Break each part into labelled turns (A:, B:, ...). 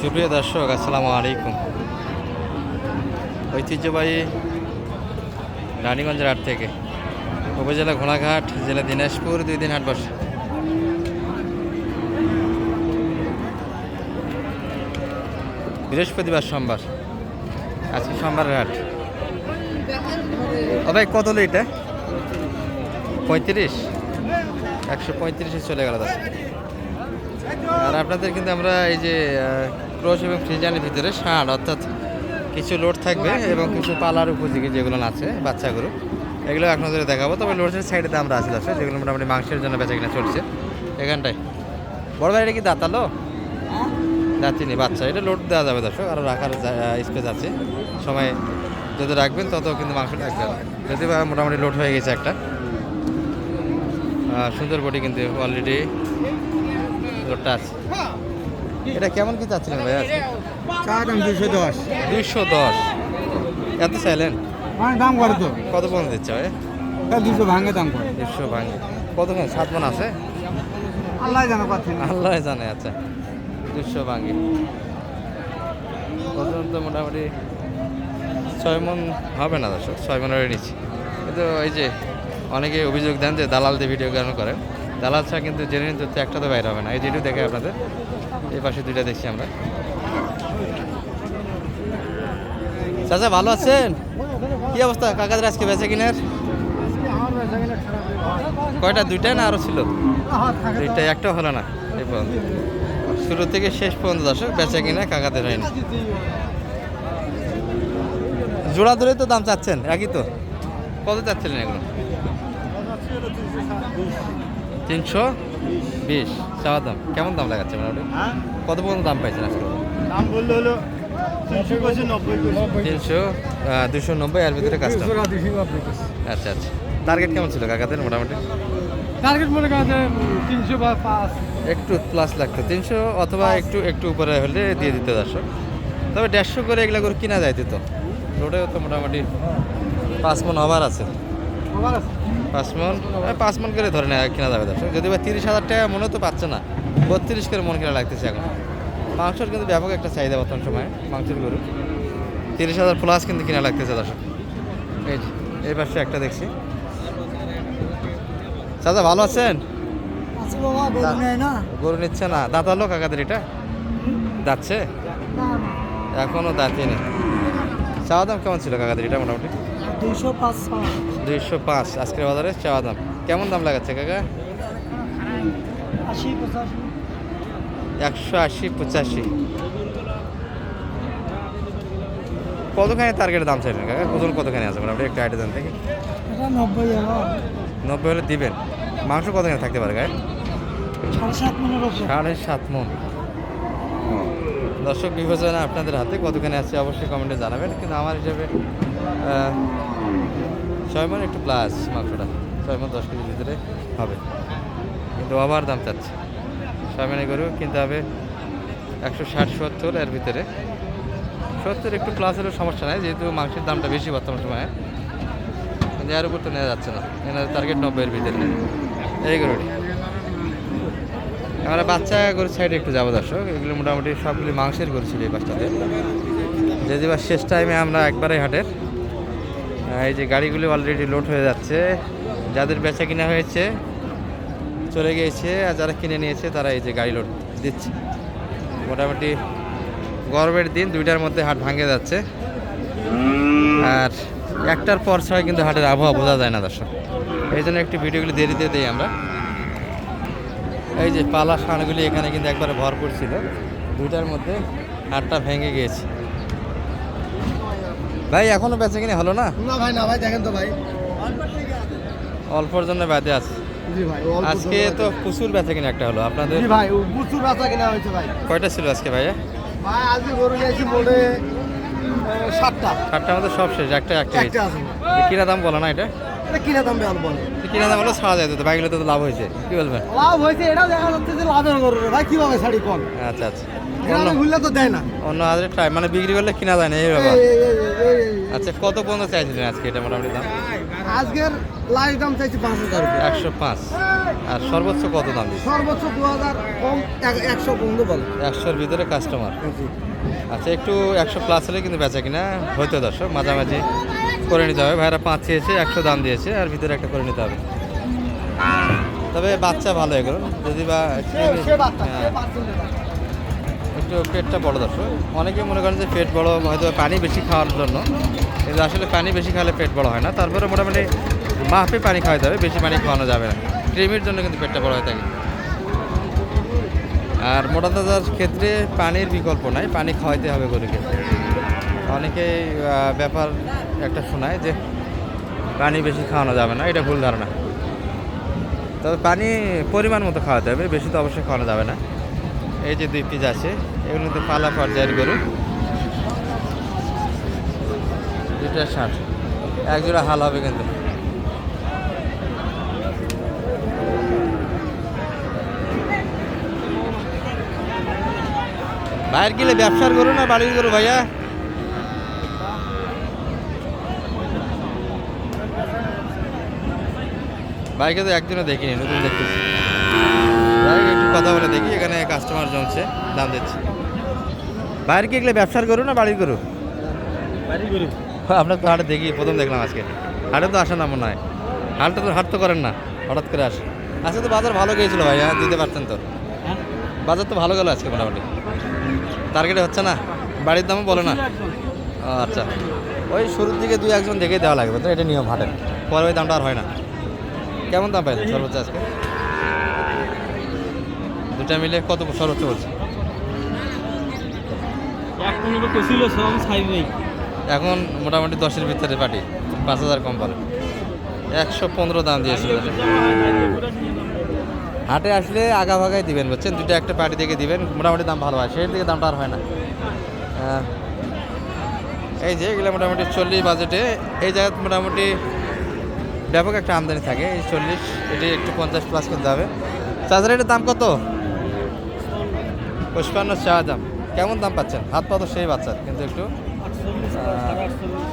A: সুপ্রিয় দর্শক, আসসালামু আলাইকুম। ঐতিহ্যবাহী রানীগঞ্জের হাট থেকে উপজেলা ঘোড়াঘাট, জেলা দিনাজপুর 2 দিন হাট বসে। বৃহস্পতিবার, সোমবার, আজকে সোমবারের হাট। ও ভাই, কত হলো এটা? 35, 135-এ চলে গেল দাদা। আর আপনাদের কিন্তু আমরা এই যে ক্রস এবং ফ্রিজানের ভিতরে ষাঁড়, অর্থাৎ কিছু লোড থাকবে এবং কিছু পালার উপযোগী যেগুলো আছে বাচ্চা গরু, এগুলো আপনাদের দেখাবো। তবে লোডের সাইডে দাম আছে দর্শক, যেগুলো মোটামুটি মাংসের জন্য বেচা কিনা চলছে এখানটায়। বড় ভাই, এটা কি দাঁতালো? দাঁতিনি বাচ্চা, এটা লোড দেওয়া যাবে দর্শক, আরও রাখার স্পেস আছে। সময় যত রাখবেন তত কিন্তু মাংস থাকবে। যদি মোটামুটি লোড হয়ে গেছে একটা সুন্দর বডি, কিন্তু অলরেডি লোডটা আছে। এটা কেমন কি চাচ্ছিলেন ভাই?
B: চা দাম 210।
A: 210 এত চাইলেন?
B: দাম করে তো
A: কত পর্যন্ত দিচ্ছে ভাই?
B: 200 ভাঙে দাম করে।
A: 200 ভাঙে। কতক্ষণ? 7 মন আছে?
B: আল্লাহ জানে কথা।
A: আল্লাহ জানে। আচ্ছা, 200 ভাঙে পর্যন্ত মোটামুটি 6 মন হবে না দর্শক, 6 মন হয়ে নিচ্ছি। কিন্তু এই যে অনেকে অভিযোগ দেন যে দালাল দিয়ে ভিডিও কেন করেন, দালাল ছাড়া কিন্তু জেনুইন তথ্য একটা তো বাইরে হবে না। এই যেটু দেখে আপনাদের এই পাশে দুইটা দেখছি আমরা। চাচা ভালো আছেন? কি অবস্থা কাকাদের আজকে বেচা কিনার? কয়টা? 2টা না আরো ছিল? 2টা, একটা হলো না এই পর্যন্ত। শুরু থেকে শেষ পর্যন্ত দর্শক বেচা কিনা কাকাদের হয়নি। জোড়া ধরে তো দাম চাচ্ছেন একই তো? কত চাচ্ছিলেন এগুলো? 320 চাওয়া দাম। কেমন দাম লাগাচ্ছে মোটামুটি? কত পর্যন্ত দাম পাইছেন আজকে?
B: দাম বললে হলো
A: 300, 290 এর ভিতরে কাজ। আচ্ছা আচ্ছা, টার্গেট কেমন ছিল কাকাদের মোটামুটি?
B: টার্গেট মনে করেন 300 বা 5।
A: একটু প্লাস লাগতো, 300 অথবা একটু উপরে হলে দিয়ে দিতে দর্শক। তবে 150 করে এগুলো করে কিনা যায় দিত। রোডেও তো মোটামুটি 5 মন হবার আছে। 5 মন করে ধরে নেওয়া কিনা যাবে দর্শক। যদি বা 30,000 টাকা মনে তো পাচ্ছে না, 32 করে মন কিনা লাগতেছে এখন। মাংসের কিন্তু ব্যাপক একটা চাহিদা বর্তমান সময়ে, মাংসের গরু 30,000 প্লাস কিন্তু কিনা লাগতেছে দর্শক। এই পাশে একটা দেখছি। চাচা ভালো আছেন? গরু নিচ্ছে না? দাঁতালো কাকাদের? এটা দাঁতছে? এখনো দাঁতই নেই। চাওয়া দাম কেমন ছিল কাকাদের এটা মোটামুটি? 205 আজকের বাজারে চাওয়া দাম। কেমন দাম লাগাচ্ছে কাকা? 180-85। কতখানি টার্গেটের দাম চাইলেন কাকা? ওজন কতখানি আছে মোটামুটি একটা আইডিয়া দেন দেখি। 90 হলে দিবেন। মাংস কতখানি থাকতে পারে গায়ে? 7.5 মন। দর্শক বিবেচনা আপনাদের হাতে, কতখানি আছে অবশ্যই কমেন্টে জানাবেন। কিন্তু আমার হিসাবে 6 মন একটু প্লাস মাংসটা, 6 মন 10 কেজির ভিতরে হবে। কিন্তু আবার দাম চাচ্ছে। 6 মনে গরু কিনতে হবে 160-70 এর ভিতরে। 70 একটু প্লাস হলেও সমস্যা নাই, যেহেতু মাংসের দামটা বেশি বর্তমান সময়ে। কিন্তু এর উপর তো নেওয়া যাচ্ছে না, এনাদের টার্গেট 90 এর ভিতরে। এই গরুটি আমরা বাচ্চা গরুর সাইডে একটু যাবো দর্শক। এগুলো মোটামুটি সবগুলি মাংসের গরু ছিল এই পাশটাতে। যদি বা শেষ টাইমে আমরা একবারে হাটের এই যে গাড়িগুলি অলরেডি লোড হয়ে যাচ্ছে। যাদের বেচা কিনা হয়েছে চলে গিয়েছে, আর যারা কিনে নিয়েছে তারা এই যে গাড়ি লোড দিচ্ছে। মোটামুটি গরমের দিন, 2টার মধ্যে হাট ভাঙে যাচ্ছে। আর 1টার পর ছয় কিন্তু হাটের আবহাওয়া বোঝা যায় না দর্শক। এই জন্য একটু ভিডিওগুলি দেরিতে দিই আমরা। এই যে পালা ষাঁড়গুলি এখানে কিন্তু একবারে ভরপুর ছিল, 2টার মধ্যে হাটটা ভেঙে গিয়েছে। ভাই এখনো বেচা কিনে হলো না?
B: না ভাই, না ভাই, দেখেন তো ভাই,
A: অল্পর জন্য বাদে আছে।
B: জি ভাই,
A: আজকে তো প্রচুর বেচা কিনে একটা হলো আপনাদের।
B: জি ভাই, প্রচুর রাস্তা কিনা হয়েছে ভাই।
A: কয়টা ছিল আজকে ভাইয়া?
B: ভাই আজকে গরু নিয়েছি মোটে 7টা।
A: 7টার মধ্যে সব শেষ, একটা
B: একটা আছে।
A: কিনা দাম বলো না? এটা
B: কিনা দাম বেল বলে
A: মোটামুটি কিনা দাম হলো ছাড়া যায় তো বাইকগুলো তো লাভ হয়েছে কি বলবেন?
B: লাভ হয়েছে, এটাও দেখা যাচ্ছে যে লাভের গরু রে ভাই, কিভাবে ছাড়ি কোন
A: আচ্ছা আচ্ছা,
B: এখানে ভুললে তো দেয় না।
A: অন্য হাজারে ট্রাই মানে বিক্রি করলে কিনা যায় না এই ব্যাপার।
B: এই, এই, এই, এই, এই।
A: আচ্ছা কত পর্যন্ত চাইছিলেন আজকে এটা মোটামুটি দাম?
B: আজকের লাইভ দাম চাইছি 5,000 টাকা,
A: 105। আর সর্বোচ্চ কত দাম দিচ্ছে?
B: সর্বোচ্চ 2,000, কম 100 পর্যন্ত বলে।
A: 100-র ভিতরে কাস্টমার। আচ্ছা একটু 100 প্লাস হলে কিন্তু বেচা কিনা হয়তো দর্শক মাঝামাঝি করে নিতে হবে। ভাইরা 5 চেয়েছে, 100 দাম দিয়েছে, আর ভিতরে একটা করে নিতে হবে। তবে বাচ্চা ভালো এগুলো, যদি বা
B: সে বাচ্চা, সে
A: হ্যাঁ,
B: পার্সেন্টের বাচ্চা।
A: একটু পেটটা বড় দর্শক। অনেকে মনে করেন যে পেট বড় হয়তো পানি বেশি খাওয়ার জন্য, কিন্তু আসলে পানি বেশি খাওয়ালে পেট বড় হয় না। তারপরে মোটামুটি মাপে পানি খাওয়াতে হবে, বেশি পানি খাওয়ানো যাবে না। ক্রিমির জন্য কিন্তু পেটটা বড় হয়ে থাকে। আর মোটা তাজার ক্ষেত্রে পানির বিকল্প নাই, পানি খাওয়াইতে হবে গরুকে। অনেকেই ব্যাপার একটা শোনায় যে পানি বেশি খাওয়ানো যাবে না, এটা ভুল ধারণা। তবে পানি পরিমাণ মতো খাওয়াতে হবে, বেশি তো অবশ্যই খাওয়ানো যাবে না। এই যে 2 পিস আছে, এগুলো কিন্তু পালা পর্যায়ের গরু। 2টা 60, এক জোড়া হাল হবে কিন্তু। বাইরে গেলে ব্যবসার গরু না বাড়ির গরু ভাইয়া? বাইকে তো একদিনও দেখিনি, নতুন দেখতেছি। যাই হোক, একটু কথা বলে দেখি, এখানে কাস্টমার জমছে, দাম দিচ্ছি। বাইরে কি এগুলো ব্যবসার গরু না বাড়ির গরু? আপনার তো হাটে দেখি, প্রথম দেখলাম আজকে। হাটে তো আসে না মনে হয়, হাট তো করেন না, হঠাৎ করে আসে। আজকে তো বাজার ভালো গিয়েছিল ভাই, হ্যাঁ দিতে পারতেন তো। বাজার তো ভালো গেল আজকে মোটামুটি, টার্গেটে হচ্ছে না, বাড়ির দামও বলে না। ও আচ্ছা, ওই শুরুর দিকে 2-1 জন দেখেই দেওয়া লাগবে তো, এটা নিয়ম হাটের। পরে ওই দামটা আর হয় না। কেমন দাম পাইলেন সর্বোচ্চ আজকে? 2টা মিলে কত সর্বোচ্চ বলছে? এখন মোটামুটি 10-এর ভিতরে পাটি, 5,000 কম পারে। 115 দাম দিয়েছিল। হাটে আসলে আগা ভাগাই দিবেন বুঝছেন, 2টা একটা পাটি থেকে দিবেন, মোটামুটি দাম ভালো হয়। সেই দিকে দামটা আর হয় না। এই যে এগুলো মোটামুটি 40 বাজেটে, এই জায়গায় মোটামুটি ব্যাপক একটা আমদানি থাকে। এই 40, এটি একটু 50 প্লাস কিনতে হবে। চার্জার এটার দাম কত? 55 চা দাম। কেমন দাম পাচ্ছেন? হাত পা তো সেই বাচ্চার, কিন্তু একটু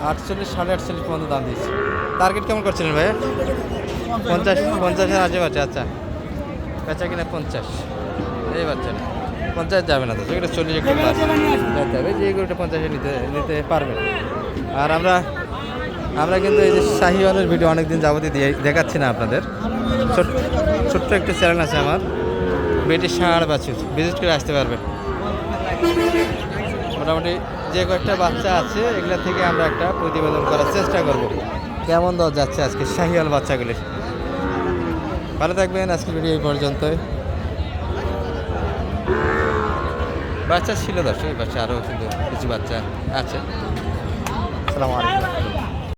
A: 48, 48.5 পর্যন্ত দাম দিয়েছি। টার্গেট কেমন করছিলেন ভাইয়া? 50-এর আশেপাশে। আচ্ছা, বেচা কিনা 50, এই বাচ্চাটা 50 যাবে না তো, সেগুলো 40 একটু প্লাস যেতে হবে, যে গরুটা 50-এ নিতে পারবে। আর আমরা কিন্তু এই যে শাহিওয়ালের ভিডিও অনেকদিন যাবতীয় দিয়ে দেখাচ্ছি না আপনাদের। ছোট্ট একটা চ্যানেল আছে আমার, বেটি ষাঁড় বাছুর, ভিজিট করে আসতে পারবেন। মোটামুটি যে কয়েকটা বাচ্চা আছে এগুলা থেকে আমরা একটা প্রতিবেদন করার চেষ্টা করব, কেমন দর যাচ্ছে আজকে শাহিওয়াল বাচ্চাগুলির। ভালো থাকবেন, আজকের ভিডিও এই পর্যন্তই। বাচ্চা ছিল দর্শক, এই বাচ্চা আরও কিন্তু কিছু বাচ্চা আছে। আসসালামু আলাইকুম।